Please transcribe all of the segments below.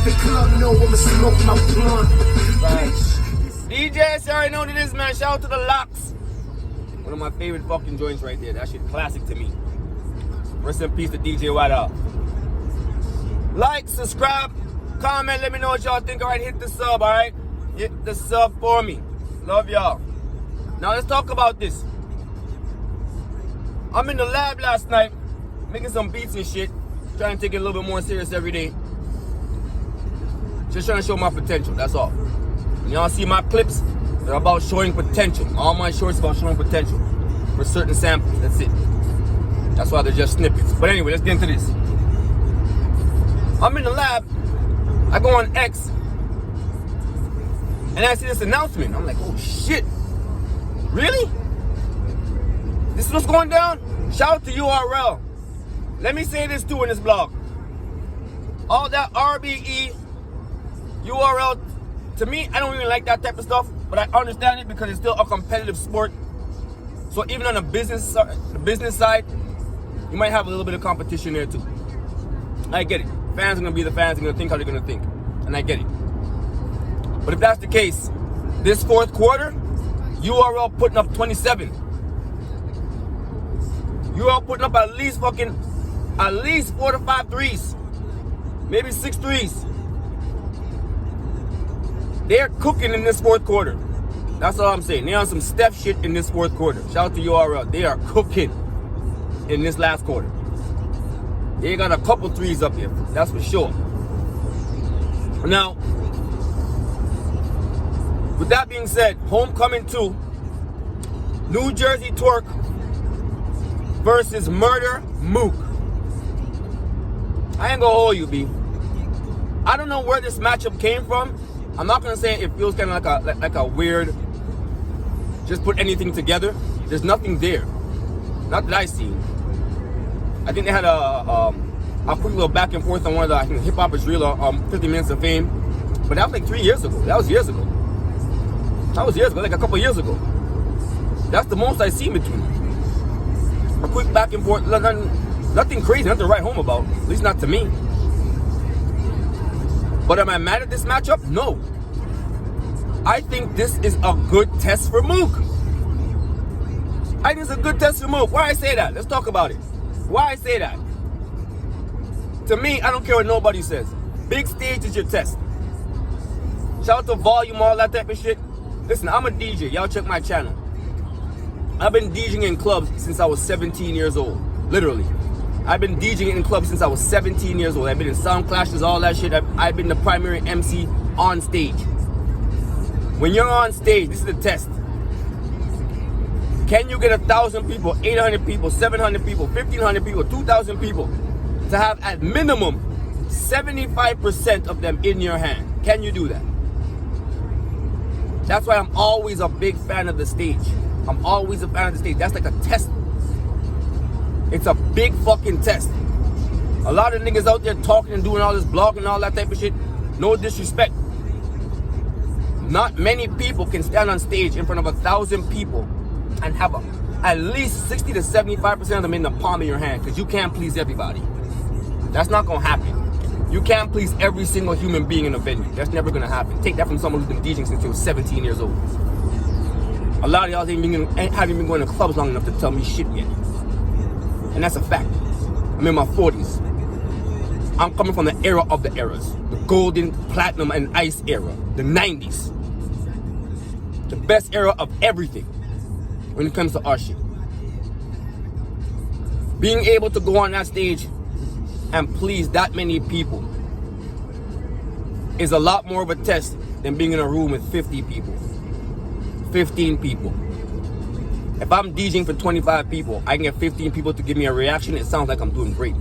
the club, know I'ma smoke my blunt. D.J.S, you already know what it is, man. Shout out to the Locks. One of my favorite fucking joints right there. That shit classic to me. Rest in peace to DJ White out. Like, subscribe, comment, let me know what y'all think. Alright, hit the sub, alright? Hit the sub for me. Love y'all. Now let's talk about this. I'm in the lab last night, making some beats and shit. Trying to take it a little bit more serious every day. Just trying to show my potential, that's all. And y'all see my clips, they're about showing potential. All my shorts about showing potential for certain samples, that's it. That's why they're just snippets. But anyway, let's get into this. I'm in the lab, I go on X, and I see this announcement. I'm like, oh shit, really? This is what's going down? Shout out to URL. Let me say this too in this blog. All that RBE, URL, to me, I don't even like that type of stuff, but I understand it because it's still a competitive sport. So even on the business side, you might have a little bit of competition there too. I get it. Fans are gonna be the fans, they're gonna think how they're gonna think. And I get it. But if that's the case, this fourth quarter, URL putting up 27. URL putting up at least 4 to 5 threes. Maybe 6 threes. They're cooking in this fourth quarter. That's all I'm saying. They're on some Steph shit in this fourth quarter. Shout out to URL. They are cooking in this last quarter. They got a couple threes up here. That's for sure. Now, with that being said, Homecoming 2, New Jersey Twork versus Murder MOOK. I ain't gonna hold you, B. I don't know where this matchup came from. I'm not gonna say it feels kind of like a weird, just put anything together. There's nothing there. Not that I see. I think they had a quick little back and forth on one of the, I think, Hip Hop is Real, 50 Minutes of Fame. But that was like 3 years ago. That was years ago. Like a couple years ago. That's the most I see between them. A quick back and forth, nothing crazy, nothing to write home about. At least not to me. But am I mad at this matchup? No. I think this is a good test for MOOK. I think it's a good test for MOOK. Why I say that? Let's talk about it. Why I say that? To me, I don't care what nobody says. Big stage is your test. Shout out to volume, all that type of shit. Listen, I'm a DJ. Y'all check my channel. I've been DJing in clubs since I was 17 years old. Literally. I've been DJing in clubs since I was 17 years old. I've been in sound clashes, all that shit. I've been the primary MC on stage. When you're on stage, this is the test. Can you get 1,000 people, 800 people, 700 people, 1,500 people, 2,000 people to have at minimum 75% of them in your hand? Can you do that? That's why I'm always a big fan of the stage. I'm always a fan of the stage. That's like a test. It's a big fucking test. A lot of niggas out there talking and doing all this blogging and all that type of shit. No disrespect. Not many people can stand on stage in front of 1,000 people and have at least 60 to 75% of them in the palm of your hand, because you can't please everybody. That's not gonna happen. You can't please every single human being in a venue. That's never gonna happen. Take that from someone who's been DJing since they was 17 years old. A lot of y'all haven't been going to clubs long enough to tell me shit yet. And that's a fact. I'm in my 40s. I'm coming from the era of the eras. The golden, platinum, and ice era. The 90s. The best era of everything when it comes to our shit. Being able to go on that stage and please that many people is a lot more of a test than being in a room with 50 people. 15 people. If I'm DJing for 25 people, I can get 15 people to give me a reaction. It sounds like I'm doing great.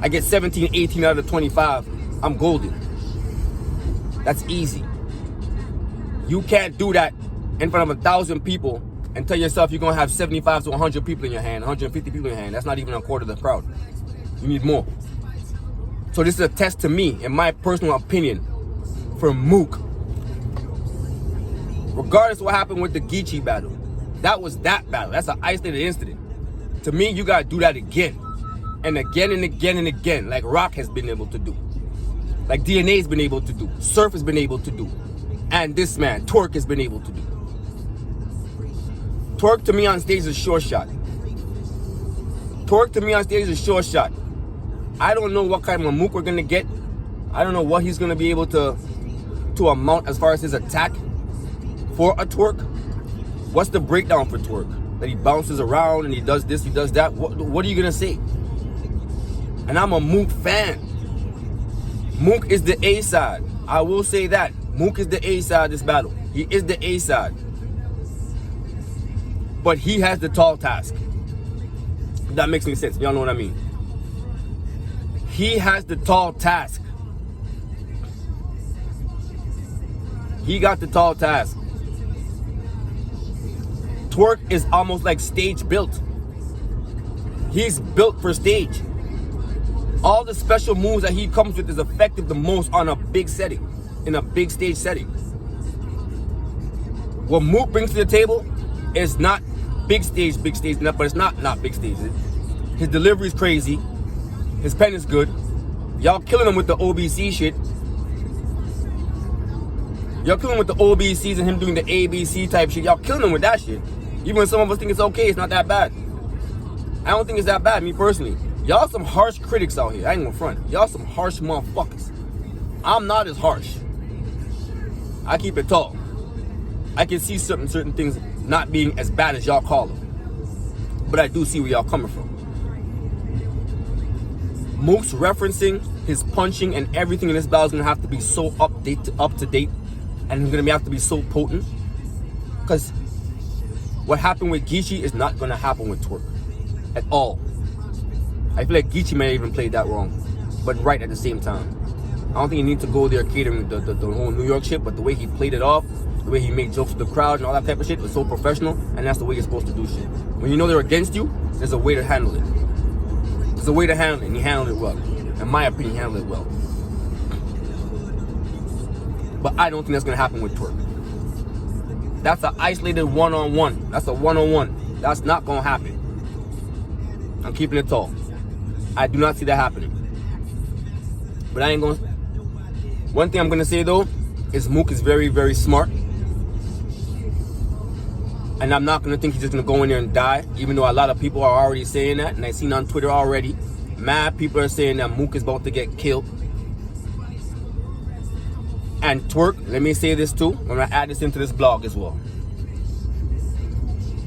I get 17, 18 out of 25. I'm golden. That's easy. You can't do that in front of 1,000 people and tell yourself you're going to have 75 to 100 people in your hand, 150 people in your hand. That's not even a quarter of the crowd. You need more. So this is a test to me, in my personal opinion, for MOOK. Regardless of what happened with the Geechee battle. That was that battle. That's an isolated incident. To me, you got to do that again. and again and again and again, like Rock has been able to do, like DNA has been able to do, Surf has been able to do, and this man, Twork, has been able to do. Twork to me on stage is a sure shot. Twork to me on stage is a sure shot. I don't know what kind of MOOK we're going to get. I don't know what he's going to be able to amount as far as his attack for a Twork. What's the breakdown for Twork? That he bounces around and he does this, he does that. What are you going to say? And I'm a MOOK fan. MOOK is the A side. I will say that. MOOK is the A side of this battle. He is the A side. But he has the tall task. If that makes any sense. Y'all know what I mean. He has the tall task. He got the tall task. Twork is almost like stage built. He's built for stage. All the special moves that he comes with is effective the most on a big setting, in a big stage setting. What MOOK brings to the table is not big stage, but it's not big stage. His delivery is crazy. His pen is good. Y'all killing him with the OBC shit. Y'all killing him with the OBCs and him doing the ABC type shit. Y'all killing him with that shit. Even when some of us think it's okay, it's not that bad. I don't think it's that bad, me personally. Y'all some harsh critics out here. I ain't gonna front. Y'all some harsh motherfuckers. I'm not as harsh. I keep it tall. I can see certain things not being as bad as y'all call them. But I do see where y'all coming from. Mook's referencing, his punching, and everything in this battle is gonna have to be so up to date, and it's gonna have to be so potent. Because what happened with Geechee is not gonna happen with Twork at all. I feel like Geechee may have even played that wrong, but right at the same time. I don't think you need to go there catering the whole New York shit, but the way he played it off, the way he made jokes with the crowd and all that type of shit was so professional, and that's the way you're supposed to do shit. When you know they're against you, there's a way to handle it. There's a way to handle it, and he handled it well. In my opinion, he handled it well. But I don't think that's gonna happen with Twork. That's an isolated one-on-one. That's a one-on-one. That's not gonna happen. I'm keeping it tall. I do not see that happening. But I ain't gonna. One thing I'm gonna say though is MOOK is very, very smart. And I'm not gonna think he's just gonna go in there and die, even though a lot of people are already saying that, and I've seen on Twitter already. Mad people are saying that MOOK is about to get killed. And Twork, let me say this too. I'm gonna add this into this blog as well.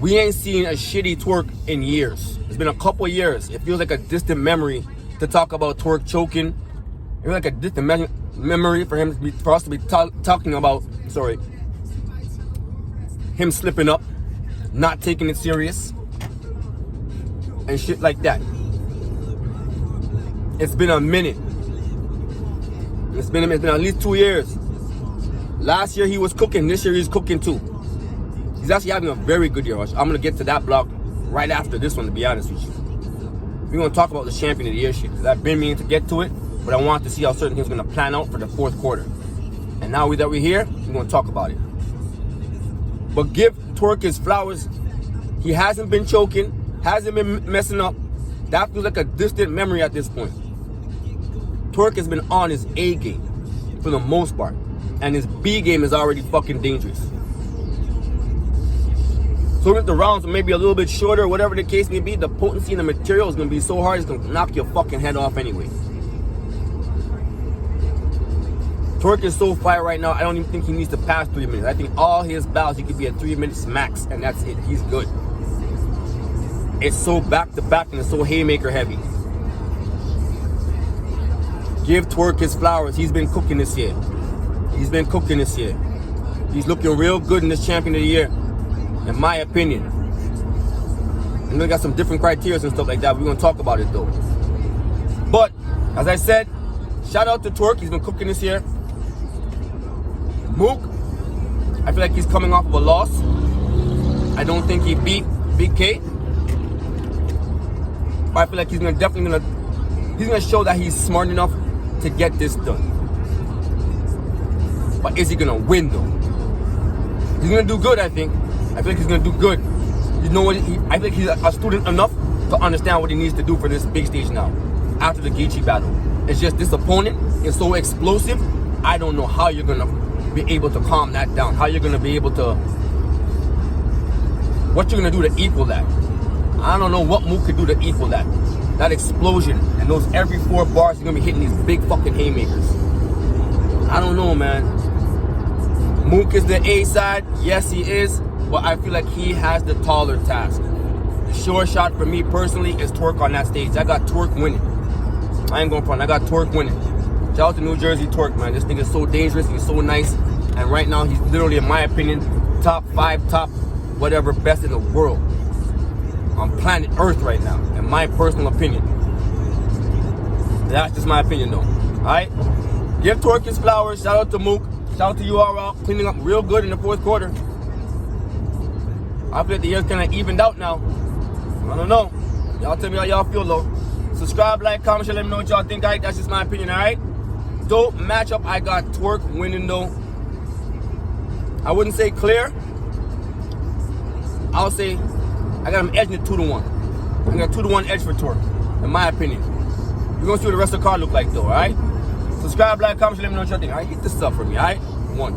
We ain't seen a shitty Twork in years. It's been a couple years. It feels like a distant memory to talk about Twork choking. It feels like a distant memory for us to be talking about, him slipping up, not taking it serious, and shit like that. It's been a minute. It's been at least 2 years. Last year he was cooking. This year he's cooking too. He's actually having a very good year. I'm going to get to that block right after this one, to be honest with you. We're going to talk about the champion of the year shit, because I've been meaning to get to it, but I want to see how certain things are going to plan out for the fourth quarter. And now that we're here, we're going to talk about it. But give Twork his flowers. He hasn't been choking, hasn't been messing up. That feels like a distant memory at this point. Twork has been on his A game for the most part, and his B game is already fucking dangerous. So if the rounds are maybe a little bit shorter, whatever the case may be, the potency in the material is going to be so hard, it's going to knock your fucking head off anyway. Twork is so fire right now, I don't even think he needs to pass 3 minutes. I think all his battles, he could be at 3 minutes max, and that's it. He's good. It's so back-to-back, and it's so haymaker heavy. Give Twork his flowers. He's been cooking this year. He's been cooking this year. He's looking real good in this champion of the year, in my opinion. And we got some different criteria and stuff like that. We're going to talk about it though. But, as I said, shout out to Twork. He's been cooking this year. MOOK, I feel like he's coming off of a loss. I don't think he beat Big K. But I feel like he's definitely gonna show that he's smart enough to get this done. But is he gonna win though? He's gonna do good, I think. I feel like he's gonna do good. You know what? I think he's a student enough to understand what he needs to do for this big stage now. After the Gaethje battle, it's just this opponent is so explosive. I don't know how you're gonna be able to calm that down. How you're gonna be able to, what you're gonna do to equal that. I don't know what Mook could do to equal that. That explosion and those every 4 bars, you're gonna be hitting these big fucking haymakers. I don't know, man. Mook is the A side, yes he is, but I feel like he has the taller task. The sure shot for me personally is Twork on that stage. I got Twork winning. I ain't going front. I got Twork winning. Shout out to New Jersey Twork, man. This nigga's so dangerous. He's so nice. And right now, he's literally, in my opinion, top 5, top whatever, best in the world. On planet Earth right now, in my personal opinion. That's just my opinion, though. Alright? Give Twork his flowers. Shout out to Mook. Shout out to URL. Cleaning up real good in the 4th quarter. I feel like the year's kind of evened out now. I don't know. Y'all tell me how y'all feel, though. Subscribe, like, comment, share, let me know what y'all think. Alright, that's just my opinion, alright? Dope matchup. I got Twork winning, though. I wouldn't say clear. I'll say I got him edging it 2-1. I got a 2-1 edge for Twork, in my opinion. We're gonna see what the rest of the card look like, though, alright? Subscribe, like, comment, share, let me know what y'all think. Alright, hit this up for me, alright? 1.